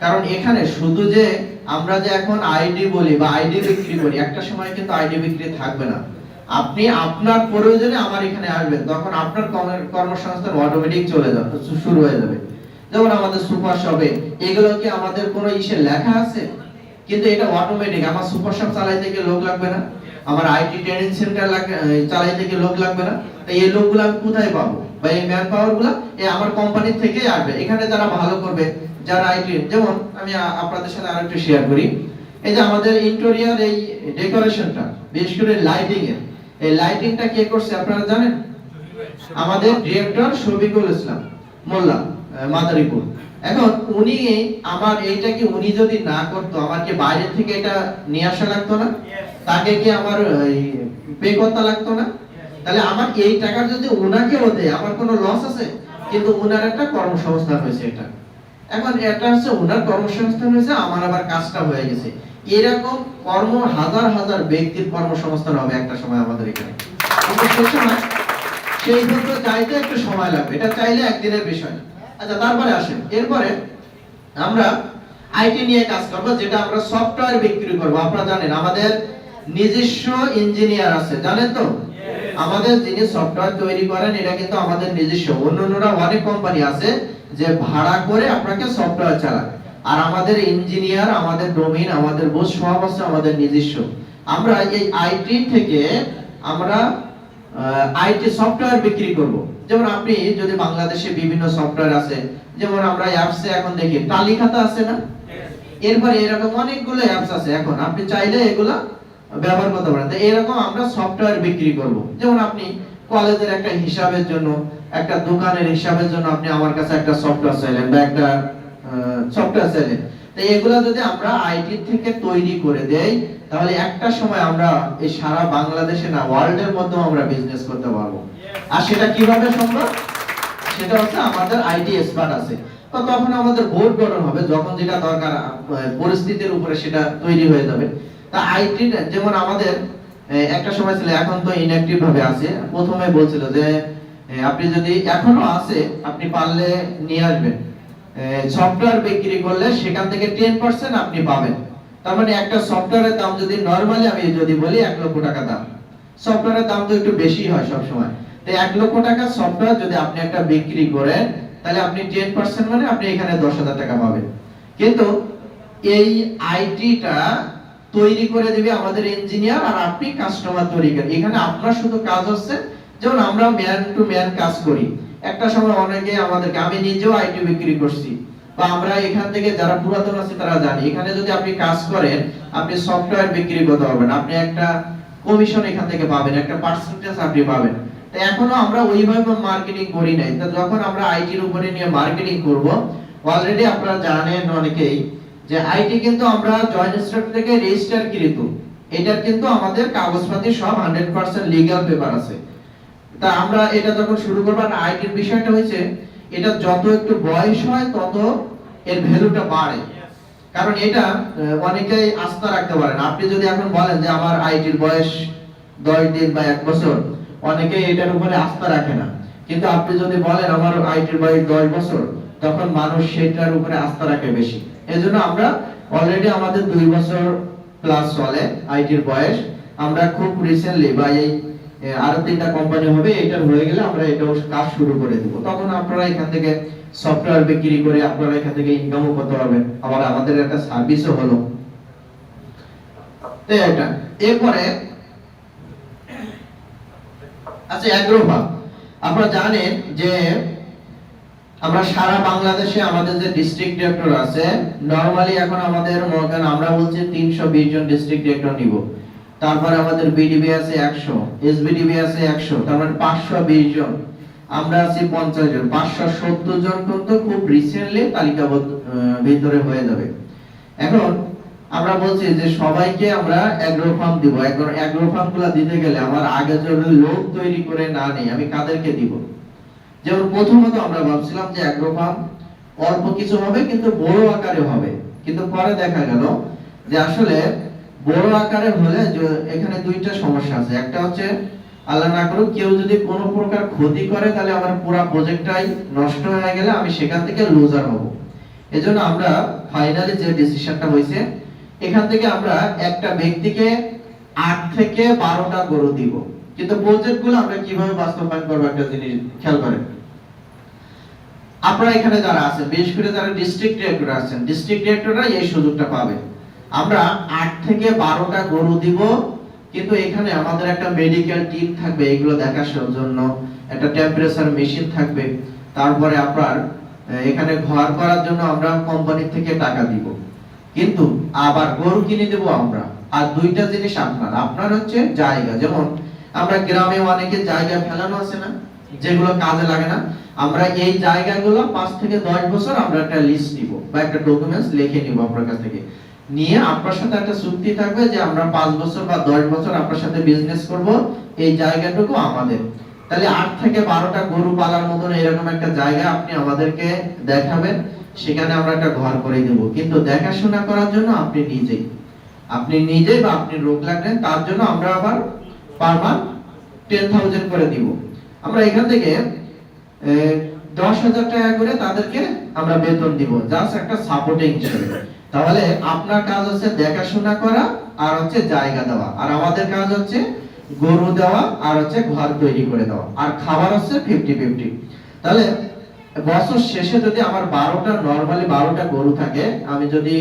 কারণ এখানে শুধু যে আমরা যে এখন আইডি বলি বা আইডি বিক্রি করি, একটা সময় কিন্তু আইডি বিক্রি থাকবে না। আপনি আপনার প্রয়োজনে আমার এখানে আসবেন, তখন আপনার কর্মসংস্থান অটোমেটিক চলে যাবে, শুরু হয়ে যাবে। যেমন আমাদের সুপার শপে এগুলো কি আমাদের কোনো ইসে লেখা আছে? কিন্তু এটা অটোমেটিক। আমার সুপার শপ চালাইতে গিয়ে লোক লাগবে না, আমার আইটি ট্রেনিং সেন্টার চালাইতে গিয়ে লোক লাগবে না। তাই এই লোকগুলো আমি কোথায় পাবো, বা এই ম্যান পাওয়ার গুলো এই আমার কোম্পানি থেকেই আসবে। এখানে যারা ভালো করবে, যারা আইটি, যেমন আমি আপনাদের সাথে আরেকটু শেয়ার করি, এই যে আমাদের ইন্টেরিয়র এই ডেকোরেশনটা, বিশেষ করে লাইটিং এর, এই লাইটিংটা কে করছে আপনারা জানেন? আমাদের ডিরেক্টর শফিকুল ইসলাম মোল্লা, মাদারীপুর। এখন উনি আমার এইটা কি উনি যদি না করতো, আমার কি বাইরে থেকে এটা নিয়ে আসা লাগতো না? তাকে কি আমার পে করতে লাগতো না? তাহলে আমার এই টাকা যদি উনাকেও দেয় আমার কোনো লস আছে? কিন্তু উনার একটা কর্মসংস্থান হয়েছে এটা। এখন এটা হচ্ছে উনার কর্মসংস্থান হয়েছে, আমার আবার কাজটা হয়ে গেছে। এরকম হাজার হাজার ব্যক্তির কর্মসংস্থান হবে একটা সময় আমাদের এখানে। কিন্তু সেই ক্ষেত্রে চাইতে একটু সময় লাগবে, এটা চাইলে একদিনের বিষয়। আচ্ছা, তারপরে আসেন, এরপরে আমরা আইটি নিয়ে কাজ করব, যেটা আমরা সফটওয়্যার বিক্রি করব। আপনারা জানেন আমাদের নিজস্ব ইঞ্জিনিয়ার আছে, জানেন তো? আমাদের যিনি সফটওয়্যার তৈরি করেন এটা কিন্তু আমাদের নিজস্ব। অন্যান্যরা অনেক কোম্পানি আছে যে ভাড়া করে আপনাকে সফটওয়্যার চালায়, আর আমাদের ইঞ্জিনিয়ার, আমাদের ডোমেইন, আমাদের বোস সব আছে আমাদের নিজস্ব। আমরা এই আইটি থেকে আমরা আইটি সফটওয়্যার বিক্রি করব। যেমন আপনি যদি বাংলাদেশে বিভিন্ন সফটওয়্যার আছে, যেমন আমরা অ্যাপসে এখন দেখি টালি খাতা আছে না, এরপরে এরকম অনেকগুলো অ্যাপস আছে, এখন আপনি চাইলে এগুলা ব্যবহার করতে পারেন। তো এরকম আমরা সফটওয়্যার বিক্রি করব। যেমন আপনি কলেজের একটা হিসাবের জন্য, একটা দোকানের হিসাবের জন্য আপনি আমার কাছে একটা সফটওয়্যার চাইলেন বা একটা সফটওয়্যার চাইলেন, তো এগুলা যদি আমরা আইটি থেকে তৈরি করে দেই, তাহলে একটা সময় আমরা এই সারা বাংলাদেশে না ওয়ার্ল্ডের মধ্যে আমরা বিজনেস করতে পারবো। আর সেটা কিভাবে সম্ভব? সেটা হচ্ছে আমাদের আইটি এক্সপার্ট আছে। তো তখন আমাদের বোর্ড গঠন হবে, যখন যেটা দরকার পরিস্থিতির উপরে সেটা তৈরি হয়ে যাবে। তা আইটি যেমন আমাদের একটা সময় ছিল, এখন তো ইনঅ্যাক্টিভ ভাবে আছে। প্রথমে বলছিল যে আপনি যদি এখনো আছে, আপনি পারলে নিয়ে আসবেন, সফটওয়্যার বিক্রি করলে সেখান থেকে 10% আপনি পাবেন। তার মানে একটা সফটওয়্যারের দাম যদি নরমালি আমি যদি বলি 1 লক্ষ টাকা দাম, সফটওয়্যারের দাম তো একটু বেশি হয় সব সময়। তো 1 লক্ষ টাকা সফটওয়্যার যদি আপনি একটা বিক্রি করেন, তাহলে আপনি 10% মানে আপনি এখানে 10,000 টাকা পাবেন। কিন্তু এই আইটিটা তৈরি করে দিবে আমাদের ইঞ্জিনিয়ার, আর আপনি কাস্টমার তৈরি করেন। এখানে আপনার শুধু কাজ হচ্ছে, যেমন আমরা ম্যান টু ম্যান কাজ করি। একটা সময় অনেকে আমাদেরকে, আমি নিজেও আইটি বিক্রি করছি, বা আমরা এখান থেকে যারা পুরাতন আছে তারা জানি, এখানে যদি আপনি কাজ করেন, আপনি সফটওয়্যার বিক্রি করতে পারবেন, আপনি একটা কমিশন এখান থেকে পাবেন, একটা পার্সেন্টেজ আপনি পাবেন। তো এখনো আমরা ওইভাবে মার্কেটিং করি নাই। তো যখন আমরা আইটির উপরে নিয়ে মার্কেটিং করব, অলরেডি আপনারা জানেন অনেকেই যে আইটি কিন্তু আমরা জয়েন্ট স্টক থেকে রেজিস্টার কৃত, এটার কিন্তু আমাদের কাগজপাতি সব 100% লিগ্যাল পেপার আছে। তা আমরা এটা যখন শুরু করব, আর আইটির বিষয়টা হচ্ছে, এটা যত একটু বয়স হয় তত এর ভ্যালুটা বাড়ে। কারণ এটা অনেকেই আস্থা রাখতে পারেন। আপনি যদি এখন বলেন যে আমার আইটির বয়স 10 দিন বা 1 বছর, অনেকেই এটার উপরে আস্থা রাখে না। কিন্তু আপনি যদি বলেন আমার আইটির বয়স 10 বছর, তখন মানুষ সেটার উপরে আস্থা রাখে বেশি। এজন্য আমরা অলরেডি আমাদের 2 বছর প্লাস চলে আইটির বয়স। আমরা খুব রিসেন্টলি বা এই আরো 3টা কোম্পানি হবে, এটা হয়ে গেলে আমরা এটাও কাজ শুরু করে দেব। তখন আপনারা এখান থেকে সফটওয়্যার বিক্রি করে আপনারা এখান থেকে ইনকামও করতে পারবেন, আবার আমাদের একটা সার্ভিসও হলো। তো এটা এরপরে আচ্ছা, অ্যাগ্রোফার্ম। আপনারা জানেন যে আমরা সারা বাংলাদেশে আমাদের যে ডিস্ট্রিক্ট ডিরেক্টর আছে, নরমালি এখন আমাদের মনে আমরা বলছি 320 জন ডিস্ট্রিক্ট ডিরেক্টর নিব। তারপরে আমাদের বিডিবি আছে 100, এসবিডিবি আছে 100, তার মানে 520 জন। আমরা আছি 50 জন, 570 জন কিন্তু খুব রিসেন্টলি তালিকাবদ্ধ ভিতরে হয়ে যাবে। এখন আমরা বলছি যে সবাইকে আমরা অ্যাগ্রো ফার্ম দিব। এখন অ্যাগ্রো ফার্মগুলো দিতে গেলে আমার আগে যদি লোক তৈরি করে না নেই, আমি কাদেরকে দিব? যেমন প্রথমত আমরা ভাবছিলাম যে অ্যাগ্রো ফার্ম অল্প কিছু হবে কিন্তু বড় আকারে হবে, কিন্তু পরে দেখা গেল যে আসলে বড় আকারে হলে এখানে 2টা সমস্যা আছে। একটা হচ্ছে আল্লাহ না করুক কেউ যদি কোনো প্রকার ক্ষতি করে, তাহলে আমার পুরো প্রজেক্টটাই নষ্ট হয়ে গেলে আমি সেখান থেকে লুজার হব। এজন্য আমরা ফাইনালি যে ডিসিশনটা হয়েছে, এখান থেকে আমরা একটা ব্যক্তিকে 8 থেকে 12টা গরু দিব। কিন্তু প্রজেক্টগুলো আমরা কিভাবে বাস্তবায়ন করব একটা জিনিস খেয়াল করেন। আপনারা এখানে যারা আছেন, বিশেষ করে যারা ডিস্ট্রিক্ট ডিরেক্টর আছেন, ডিস্ট্রিক্ট ডিরেক্টররা এই সুযোগটা পাবে। আমরা 8 থেকে 12টা গরু দিব, কিন্তু এখানে আমাদের একটা মেডিকেল টিম থাকবে এগুলো দেখার জন্য, একটা টেম্পারেচার মেশিন থাকবে। তারপরে আপনার এখানে ঘর করার জন্য আমরা কোম্পানি থেকে টাকা দিব। কিন্তু আবার গরু কিনে দেবো আমরা। আর দুইটা জিনিস আপনার হচ্ছে জায়গা, যেমন আমরা গ্রামে অনেকে জায়গা ফেলানো আছে না, যেগুলো কাজে লাগে না, আমরা এই জায়গাগুলো 5 থেকে 10 বছর আমরা একটা লিস্ট নিব বা একটা ডকুমেন্টস লিখে নিব আপনার কাছ থেকে, নিয়ে আপনার সাথে একটা চুক্তি থাকবে যে আমরা 5 বছর বা 10 বছর আপনার সাথে বিজনেস করব, এই জায়গাটুকু আমাদের। তাহলে 8 থেকে 12টা গরু পালার মতন এরকম একটা জায়গা আপনি আমাদেরকে দেখাবেন, সেখানে আমরা একটা ঘর করে দেব। কিন্তু দেখাশোনা করার জন্য আপনি নিজেই বা আপনি লোক লাগবেন, তার জন্য আমরা আবার পার মান্থ 10,000 করে দিব। আমরা এখান থেকে 10,000 টাকা করে তাদেরকে আমরা বেতন দিব, জাস্ট একটা সাপোর্টিং হিসেবে। তাহলে আপনার কাজ হচ্ছে দেখাশোনা করা আর হচ্ছে জায়গা দেওয়া, আর আমাদের কাজ হচ্ছে গরু দেওয়া আর হচ্ছে ঘর তৈরি করে দেওয়া, আর খাবার হচ্ছে 50-50। তাহলে বছর শেষে যদি আমার 12টা গরু থাকে, আমি যদি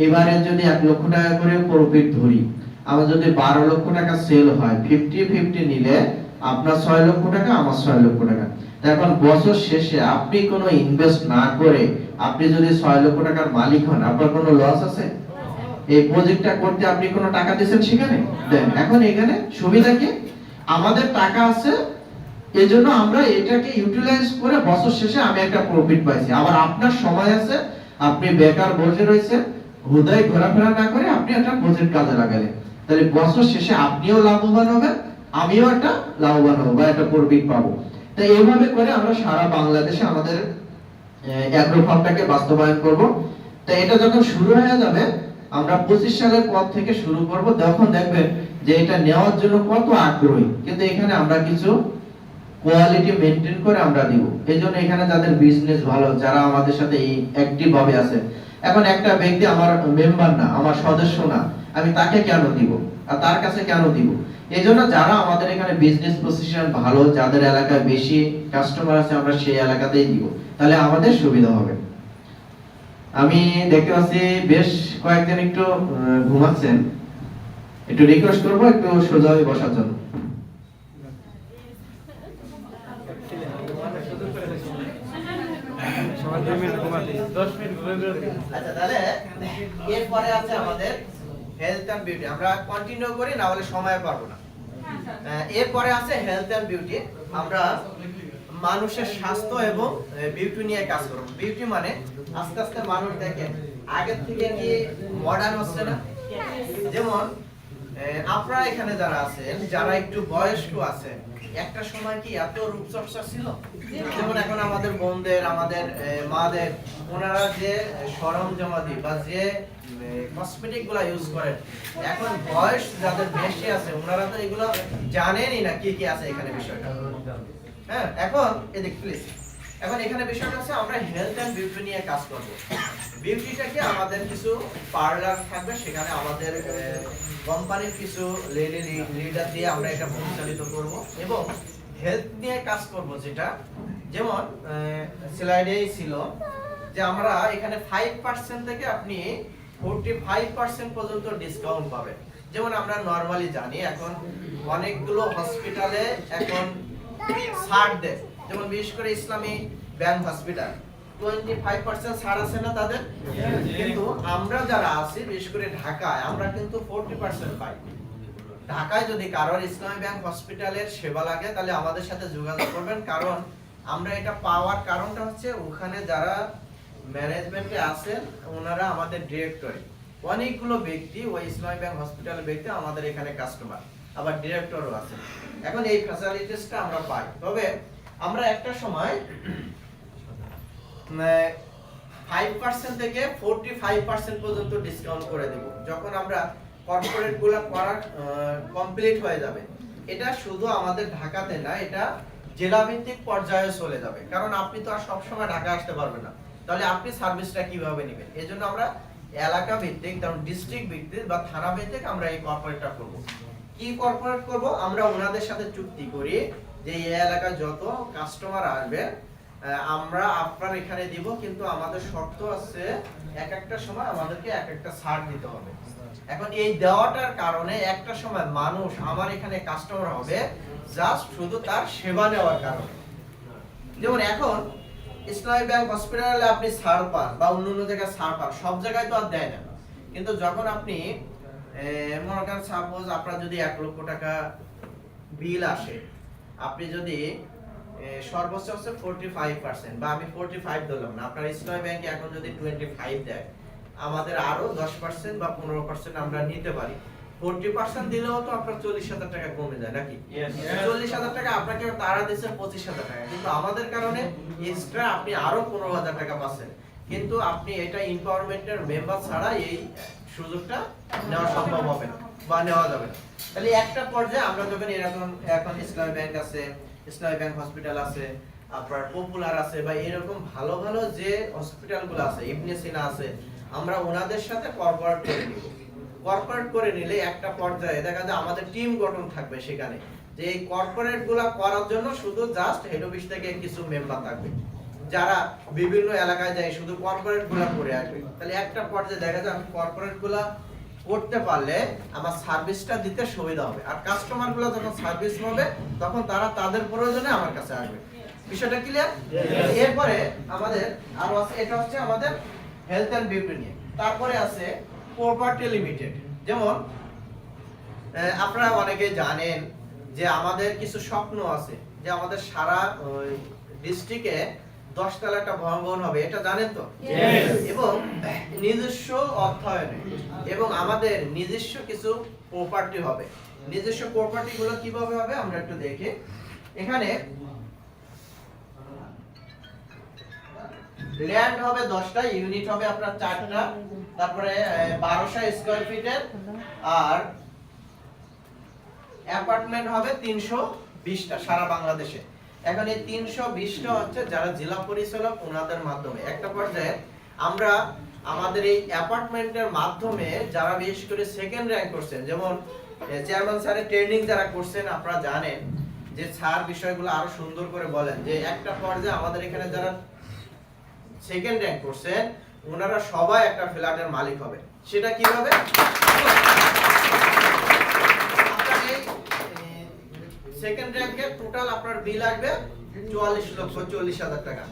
এবারে যদি 1 লক্ষ টাকা করে প্রফিট ধরি, আমার যদি 12 লক্ষ টাকা সেল হয়, 50-50 নিলে আপনার 6 লক্ষ টাকা, আমার 6 লক্ষ টাকা। এখন বছর শেষে আপনি কোনো ইনভেস্ট না করে আপনি যদি 6 লক্ষ টাকার মালিক হন, আপনার কোনো লস আছে? এই প্রজেক্টটা করতে আপনি কোনো টাকা দিয়েছেন সেখানে দেন। এখন এখানে সুবিধা কি, আমাদের টাকা আছে, এজন্য আমরা এটাকে ইউটিলাইজ করে বছর শেষে আমি একটা প্রফিট পাইছি। আবার আপনার সময় আছে, আপনি বেকার বসে রয়েছেন, হুদায় ঘোরাফেরা না করে আপনি একটা প্রজেক্ট কাজে লাগালেন, তাহলে বছর শেষে আপনিও লাভবান হবেন, আমিও একটা লাভবান হবো বা একটা প্রফিট পাবো। তো এইভাবে করে আমরা সারা বাংলাদেশে আমাদের অ্যাগ্রো ফার্মটাকে বাস্তবায়ন করব। তো এটা যখন শুরু হয়ে যাবে, আমরা 25 সালের পর থেকে শুরু করব, তখন দেখবেন যে এটা নেওয়ার জন্য কত আগ্রহী। কিন্তু এখানে আমরা কিছু কোয়ালিটি মেইনটেইন করে আমরা দিব। এইজন্য এখানে যাদের বিজনেস ভালো, যারা আমাদের সাথে অ্যাক্টিভ ভাবে আছে, এখন একটা ব্যক্তি আমার মেম্বার না, আমার সদস্য না, আমি তাকে কেন দিব আর তার কাছে কেন দিব? এইজন্য যারা আমাদের এখানে বিজনেস পজিশন ভালো, যাদের এলাকায় বেশি কাস্টমার আছে, আমরা সেই এলাকাতেই দিব, তাহলে আমাদের সুবিধা হবে। আমি দেখতে পাচ্ছি বেশ কয়েকদিন একটু ঘুমাচ্ছেন, একটু রিকোয়েস্ট করবো একটু সোজা হয়ে বসার জন্য। আচ্ছা, তাহলে এরপরে আছে আমাদের হেলথ এন্ড বিউটি। আমরা কন্টিনিউ করি, না হলে সময় পাবো না। এরপরে আছে হেলথ এন্ড বিউটি। আমরা মানুষের স্বাস্থ্য এবং বিউটি নিয়ে কাজ করব। বিউটি মানে আস্তে আস্তে মানুষ দেখে আগের থেকে কি মডার্ন হচ্ছে না? যেমন আপনারা এখানে যারা আছেন, যারা একটু বয়স্ক আছেন, একটা সময় কি এত রূপচর্চা ছিল? যেমন এখন আমাদের বোনদের, আমাদের মাদের, ওনারা যে সরঞ্জামাদি বা যে কসমেটিক গুলা ইউজ করেন, এখন বয়স যাদের বেশি আছে ওনারা তো এগুলো জানেনই না কি কি আছে এখানে বিষয়টা। হ্যাঁ, এখন এদিক প্লিজ। এখন এখানে বিষয়টা হচ্ছে আমরা হেলথ এন্ড বিউটি নিয়ে কাজ করব। বিউটিটাকে আমাদের কিছু পার্লার থাকবে, সেখানে আমাদের কোম্পানির কিছু লিডার দিয়ে আমরা এটা পরিচালিত করব, এবং হেলথ নিয়ে কাজ করব। যেটা যেমন স্লাইডেই ছিল যে আমরা এখানে 5% থেকে আপনি 45% পর্যন্ত ডিসকাউন্ট পাবেন। যেমন আমরা নরমালি জানি এখন অনেকগুলো হসপিটালে এখন ছাড় দেয়, যেমন বিশেষ করে ইসলামী ব্যাংক হসপিটাল 25% ছাড় আছে না তাদের, কিন্তু আমরা যারা আছি বিশেষ করে ঢাকায় আমরা কিন্তু 40% পাই। ঢাকায় যদি কারোর ইসলামী ব্যাংক হসপিটালের সেবা লাগে তাহলে আমাদের সাথে যোগাযোগ করবেন, কারণ আমরা এটা পাওয়ার কারণটা হচ্ছে ওখানে যারা ম্যানেজমেন্টে আছেন ওনারা আমাদের ডিরেক্টরি, অনেকগুলো ব্যক্তি ওই ইসলামী ব্যাংক হসপিটালের ব্যক্তি আমাদের এখানে কাস্টমার, আবার ডিরেক্টরও আছে। এখন এই ফ্যাসিলিটিসটা আমরা পাই। তবে আমরা একটা সময় 5% থেকে 45% পর্যন্ত ডিসকাউন্ট করে দেব যখন আমরা কর্পোরেট গুলা করা কমপ্লিট হয়ে যাবে। এটা শুধু আমাদের ঢাকাতে না, এটা জেলা ভিত্তিক পর্যায়ে চলে যাবে, কারণ আপনি তো আর সব সময় ঢাকা আসতে পারবেন না, তাহলে আপনি সার্ভিসটা কিভাবে নেবেন? এজন্য আমরা এলাকা ভিত্তিক, যেমন ডিস্ট্রিক্ট ভিত্তিক বা থানা ভিত্তিক আমরা এই কর্পোরেটটা করব। কি কর্পোরেট করব? আমরা ওনাদের সাথে চুক্তি করি যে এই এলাকায় যত কাস্টমার আসবে আমরা আপনার এখানে দিব, কিন্তু আমাদের শর্ত আছে এক একটা সময় আমাদেরকে এক একটা ছাড় দিতে হবে। এখন এই দেওয়াটার কারণে একটা সময় মানুষ আমার এখানে কাস্টমার হবে জাস্ট শুধু তার সেবা নেওয়ার কারণে। যেমন এখন ইসলামী ব্যাংক হসপিটালে আপনি ছাড় পান বা অন্য জায়গায় ছাড় পান, সব জায়গায় তো আর দেয় না। কিন্তু যখন আপনি মনে করেন সাপোজ আপনার যদি 1 লক্ষ টাকা বিল আসে, আপনি যদি সর্বোচ্চ হচ্ছে 45% বা আমি 45 দিলাম না, আপনার ইসলামী ব্যাংকে এখন যদি 25 দেয়, আমাদের আরো 10% বা 15% আমরা নিতে পারি। 40% দিলেও তো আপনার 40,000 টাকা কমে যায় নাকি? 40,000 টাকা আপনাকে তারা দিচ্ছে 25,000 টাকা, কিন্তু আমাদের কারণে এক্সট্রা আপনি আরো 15,000 টাকা পাচ্ছেন। কিন্তু আপনি এটা এম্পাওয়ারমেন্টের মেম্বার ছাড়া এই সুযোগটা নেওয়া সম্ভব হবে না বা নেওয়া যাবে না। তাহলে একটা পর্যায়ে আমরা যখন এরকম এখন ইসলামী ব্যাংক আছে, ইসলামী ব্যাংক হসপিটাল আছে, আপনার পপুলার আছে, বা এরকম ভালো ভালো যে হসপিটালগুলো আছে, ইবনে সিনা আছে, আমরা ওনাদের সাথে কর্পোরেট করে নিব। কর্পোরেট করে নিলে একটা পর্যায়ে দেখা যায় আমাদের টিম গঠন থাকবে সেখানে, যে এই কর্পোরেট গুলা করার জন্য শুধু জাস্ট হেড অফিস থেকে কিছু মেম্বার থাকবে, যারা বিভিন্ন এলাকায় যায় শুধু কর্পোরেট গুলা করে আসবে। তাহলে একটা পর্যায়ে দেখা যায় আমি কর্পোরেট গুলা করতে পারলে আমার সার্ভিসটা দিতে সুবিধা হবে, আর কাস্টমার গুলো যখন সার্ভিস পাবে তখন তারা তাদের প্রয়োজনে আমার কাছে আসবে। বিষয়টা ক্লিয়ার? এরপরে আমাদের আরো আছে, এটা হচ্ছে আমাদের হেলথ এন্ড বিউটি নিয়ে। তারপরে আছে প্রপার্টি লিমিটেড। যেমন আপনারা অনেকে জানেন যে আমাদের কিছু স্বপ্ন আছে যে আমাদের সারা ডিস্ট্রিক্টে 10 তলা একটা ভবন হবে, এটা জানেন তো? এবং নিজস্ব অর্থায়নে এবং আমাদের নিজস্ব কিছু প্রপার্টি হবে। নিজস্ব প্রপার্টি গুলো কিভাবে হবে আমরা একটু দেখি। এখানে ল্যান্ড হবে 10টা, ইউনিট হবে আপনার 4টা, তারপরে 1200 স্কয়ার ফিটের, আর অ্যাপার্টমেন্ট হবে 320টা সারা বাংলাদেশে। এখন এই 320টা হচ্ছে যারা জেলা পরিচালক ওনাদের মাধ্যমে একটা পর্যায়ে আমরা আমাদের এই অ্যাপার্টমেন্টের মাধ্যমে যারা বিশেষ করে সেকেন্ড র‍্যাঙ্ক করছেন, যেমন চেয়ারম্যান স্যারের ট্রেনিং যারা করছেন, আপনারা জানেন যে স্যার বিষয়গুলো আরো সুন্দর করে বলেন যে একটা পর্যায়ে আমাদের এখানে যারা সেকেন্ড র‍্যাঙ্ক করছেন ওনারা সবাই একটা ফ্ল্যাটের মালিক হবে। সেটা কিভাবে? আপনার এই সেকেন্ড র‍্যাঙ্কে টোটাল আপনার বিল আসবে 44,40,000 টাকা,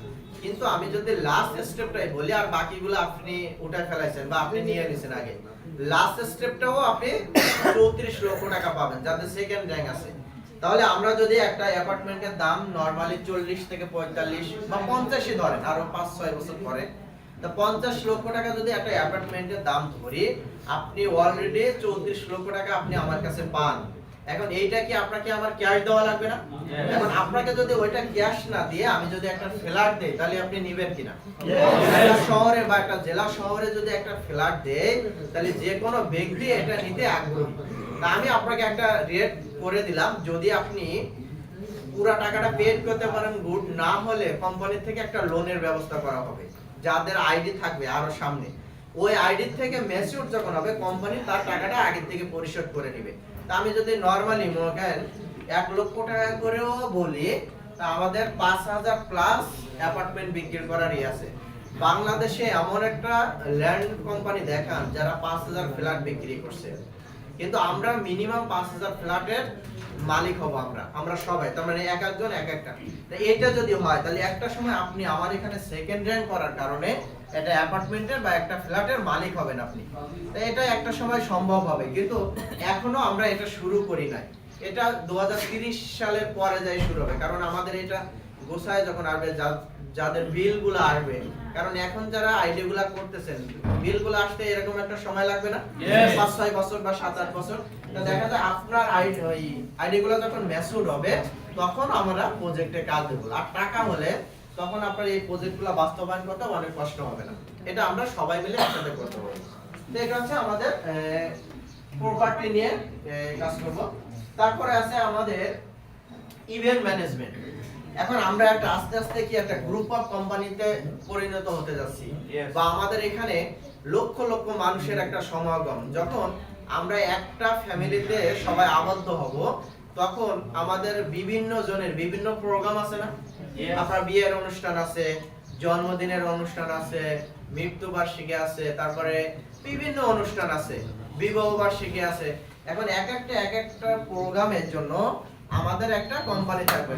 কিন্তু আমি যদি লাস্ট স্টেপটাই বলি, আর বাকিগুলো আপনি উঠায় ফেলাইছেন বা আপনি নিয়ে নিছেন আগে, লাস্ট স্টেপটাও আপনি 34 লক্ষ টাকা পাবেন যাদের সেকেন্ড র‍্যাঙ্ক আছে। তাহলে আমরা যদি একটা অ্যাপার্টমেন্টের দাম নরমালি 40 থেকে 45 বা 50ই ধরেন, আরো 5-6 বছর পরে, তো 50 লক্ষ টাকা যদি একটা অ্যাপার্টমেন্টের দাম ধরি, আপনি অলরেডি 34 লক্ষ টাকা আপনি আমার কাছে পান। এখন এইটা কি আপনাকে আমার ক্যাশ দেওয়া লাগবে না? এখন আপনাকে যদি ওইটা ক্যাশ না দিয়ে আমি যদি একটা ফ্ল্যাট দেই, তাহলে আপনি নেবেন কিনা? একটা শহরে বা একটা জেলা শহরে যদি একটা ফ্ল্যাট দেই, তাহলে যে কোনো ব্যক্তি এটা নিতে আগ্রহী। তা আমি আপনাকে একটা রেট করে দিলাম, যদি আপনি পুরো টাকাটা পেড করতে পারেন গুড, না হলে কোম্পানি থেকে একটা লোনের ব্যবস্থা করা হবে। যাদের আইডি থাকবে আরো সামনে, ওই আইডি থেকে ম্যাচিউর যখন হবে কোম্পানি তার টাকাটা আগে থেকে পরিশোধ করে নেবে। তা আমি যদি নরমালি মনে করেন 1 লক্ষ টাকা করেও বলি, তা আমাদের 5,000 প্লাস অ্যাপার্টমেন্ট বিক্রি করার আছে। বাংলাদেশে এমন একটা ল্যান্ড কোম্পানি দেখান যারা 5,000 ফ্ল্যাট বিক্রি করছে, কিন্তু আমরা মিনিমাম 5,000 ফ্ল্যাটের মালিক হব আমরা সবাই, তার মানে এক একজন এক একটা। এটা যদি হয় তাহলে একটা সময় আপনি আমার এখানে সেকেন্ড র‍্যাঙ্ক করার কারণে এটা অ্যাপার্টমেন্টের বা একটা ফ্ল্যাটের মালিক হবেন আপনি। তাই এটা একটা সময় সম্ভব হবে, কিন্তু এখনো আমরা এটা শুরু করি নাই। এটা 2030 সালের পরে যাই শুরু হবে, কারণ আমাদের এটা গোছায় যখন আসবে, যাদের বিলগুলো আসবে, কারণ এখন যারা আইডিগুলো করতেছেন বিলগুলো আসতে এরকম একটা সময় লাগবে না? 5-6 বছর বা 7-8 বছর। তো দেখা যায় আপনার আইডিগুলো যখন ম্যাচিউর হবে তখন আমরা প্রজেক্টে কাজ দেব, আর টাকা হলে তখন আপনার এই প্রজেক্টগুলো বাস্তবায়ন করতে অনেক কষ্ট হবে না। এটা আমরা সবাই মিলে একসাথে করতে পারবো। তো এটা হচ্ছে আমাদের প্রপার্টি নিয়ে কাজ করব। তারপরে আছে আমাদের ইভেন্ট ম্যানেজমেন্ট। এখন আমরা একটা আস্তে আস্তে কি একটা গ্রুপ অফ কোম্পানিতে পরিণত হতে যাচ্ছি, বা আমাদের এখানে লক্ষ লক্ষ মানুষের একটা সমাগম। যখন আমরা একটা ফ্যামিলিতে সবাই আবদ্ধ হব, তখন আমাদের বিভিন্ন জনের বিভিন্ন প্রোগ্রাম আছে না? আপনার বিয়ের অনুষ্ঠান আছে, জন্মদিনের অনুষ্ঠান আছে, মৃত্যুবার্ষিকী আছে, তারপরে বিভিন্ন অনুষ্ঠান আছে, বিবাহ বার্ষিকী আছে। এখন এক একটা প্রোগ্রামের জন্য আমাদের একটা কোম্পানি থাকবে।